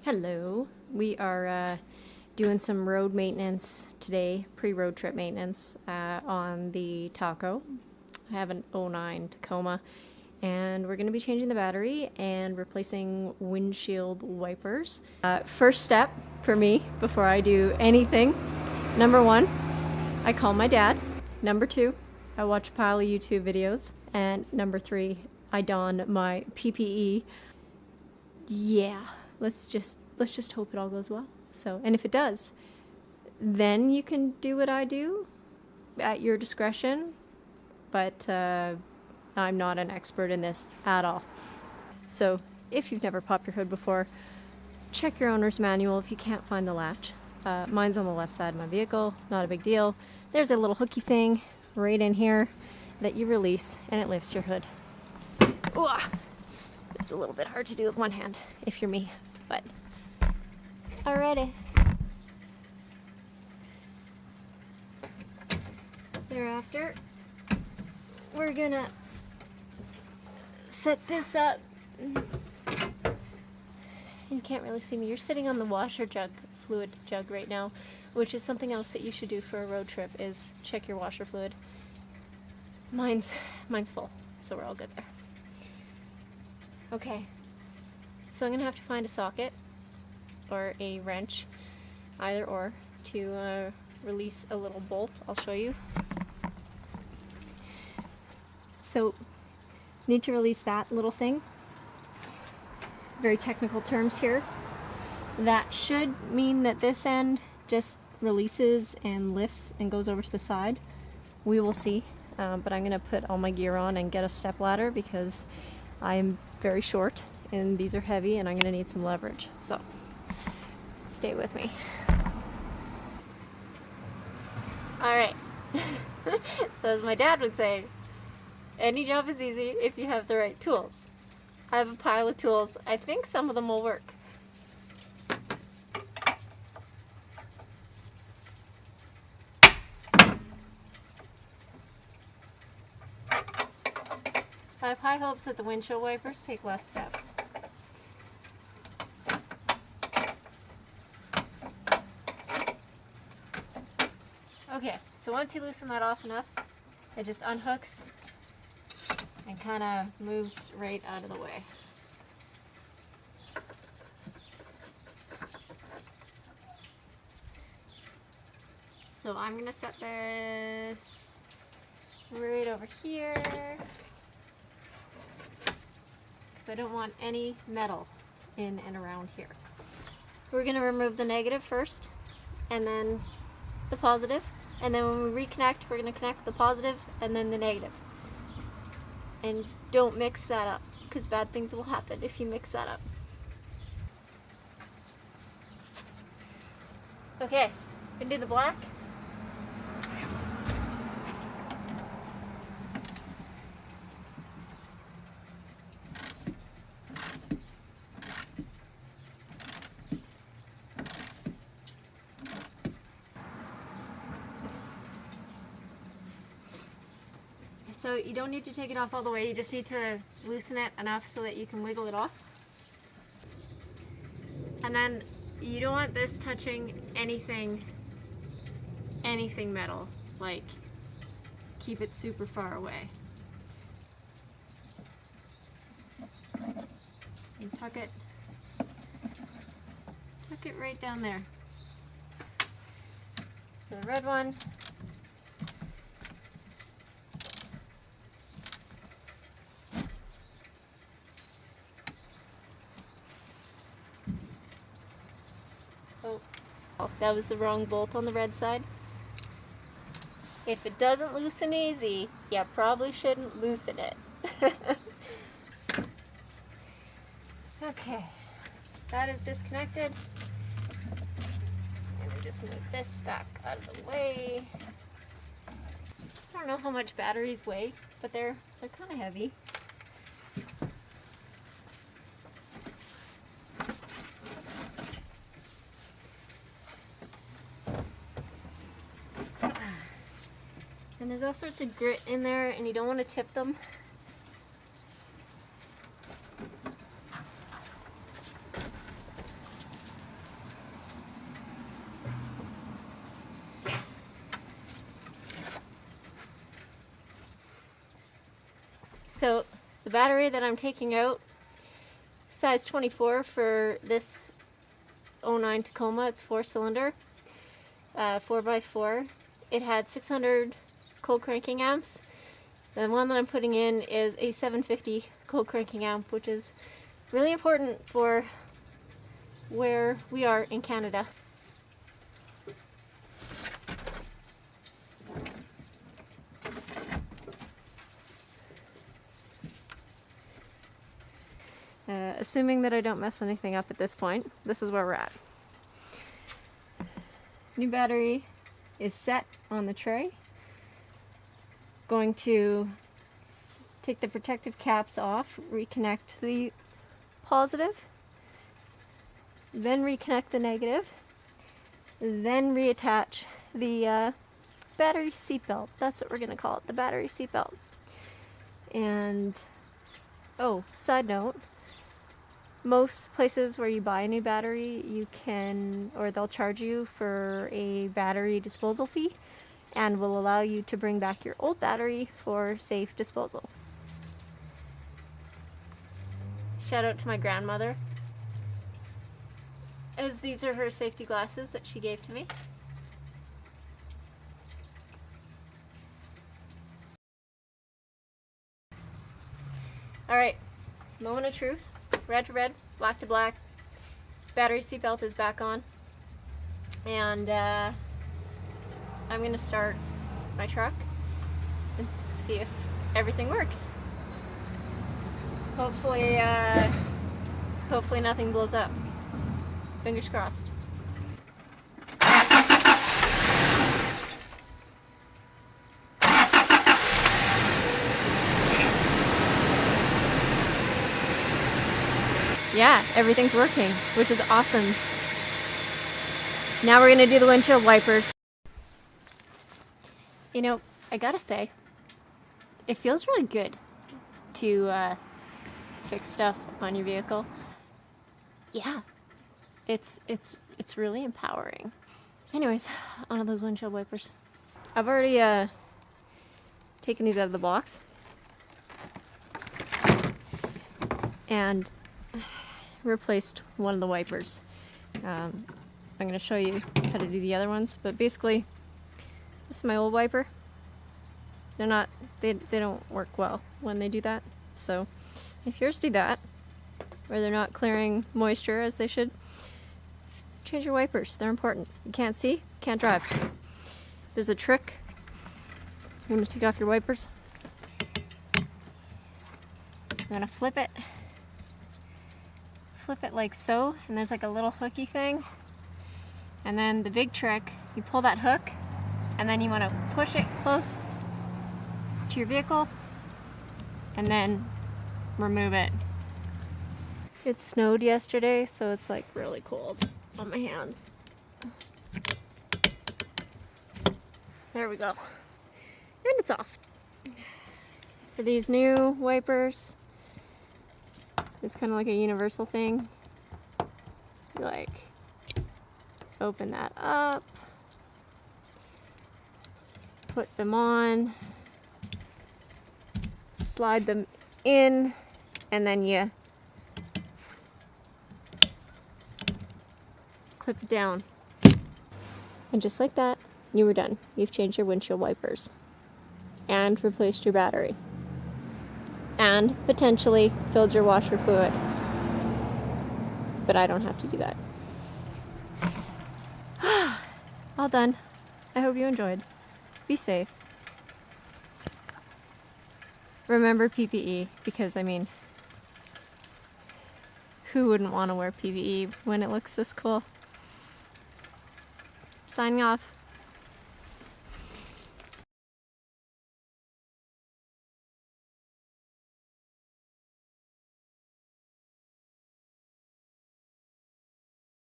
Hello. We are doing some road maintenance today, pre-road trip maintenance on the Taco. I have an '09 Tacoma, and we're going to be changing the battery and replacing windshield wipers. First step for me before I do anything, number one, I call my dad. Number two, I watch a pile of YouTube videos. And number three, I don my PPE. Yeah. Let's just hope it all goes well. So, and if it does, then you can do what I do at your discretion. But I'm not an expert in this at all. So, if you've never popped your hood before, check your owner's manual if you can't find the latch. Mine's on the left side of my vehicle, not a big deal. There's a little hooky thing right in here that you release and it lifts your hood. Ooh, it's a little bit hard to do with one hand if you're me. But alrighty. Thereafter, we're gonna set this up. You can't really see me. You're sitting on the washer jug, fluid jug right now, which is something else that you should do for a road trip, is check your washer fluid. Mine's full, so we're all good there. Okay. So I'm going to have to find a socket or a wrench, either or, to release a little bolt. I'll show you. So, need to release that little thing. Very technical terms here. That should mean that this end just releases and lifts and goes over to the side. We will see. But I'm going to put all my gear on and get a step ladder because I'm very short. And these are heavy and I'm going to need some leverage. So, stay with me. Alright. So as my dad would say, any job is easy if you have the right tools. I have a pile of tools. I think some of them will work. I have high hopes that the windshield wipers take less steps. Okay, so once you loosen that off enough, it just unhooks and kind of moves right out of the way. So I'm going to set this right over here. I don't want any metal in and around here. We're going to remove the negative first, and then the positive, and then when we reconnect, we're going to connect the positive and then the negative. And don't mix that up, because bad things will happen if you mix that up. Okay, gonna do the black. So you don't need to take it off all the way, you just need to loosen it enough so that you can wiggle it off. And then you don't want this touching anything metal, like keep it super far away. And tuck it right down there. So the red one. Oh, that was the wrong bolt on the red side. If it doesn't loosen easy, you probably shouldn't loosen it. Okay, that is disconnected. And I just move this back out of the way. I don't know how much batteries weigh, but they're kind of heavy. And there's all sorts of grit in there, and you don't want to tip them. The battery that I'm taking out, size 24 for this '09 Tacoma. It's 4-cylinder, 4x4. It had 600 cold cranking amps. The one that I'm putting in is a 750 cold cranking amp, which is really important for where we are in Canada. Assuming that I don't mess anything up at this point, this is where we're at. New battery is set on the tray. Going to take the protective caps off, reconnect the positive, then reconnect the negative, then reattach the battery seatbelt. That's what we're going to call it, the battery seatbelt. And, oh, side note, most places where you buy a new battery, you can, or they'll charge you for a battery disposal fee and will allow you to bring back your old battery for safe disposal. Shout out to my grandmother, as these are her safety glasses that she gave to me. Alright, moment of truth. Red to red, black to black. Battery seatbelt is back on. And I'm gonna start my truck and see if everything works. Hopefully, hopefully nothing blows up. Fingers crossed. Yeah, everything's working, which is awesome. Now we're gonna do the windshield wipers. You know, I gotta say, it feels really good to fix stuff on your vehicle. Yeah, it's really empowering. Anyways, on to those windshield wipers. I've already taken these out of the box and replaced one of the wipers. I'm going to show you how to do the other ones, but basically this is my old wiper. They don't work well when they do that. So if yours do that, or they're not clearing moisture as they should, change your wipers. They're important. You can't see, can't drive. There's a trick. I'm going to take off your wipers. I'm going to flip it like so, and there's like a little hooky thing, and then the big trick, you pull that hook and then you want to push it close to your vehicle and then remove it. It snowed yesterday, so it's like really cold on my hands. There we go, and it's off. For these new wipers, it's kind of like a universal thing. You like open that up, put them on, slide them in, and then you clip it down. And just like that, you were done. You've changed your windshield wipers and replaced your battery, and potentially filled your washer fluid. But I don't have to do that. All done. I hope you enjoyed. Be safe. Remember PPE, because I mean, who wouldn't want to wear PPE when it looks this cool? Signing off.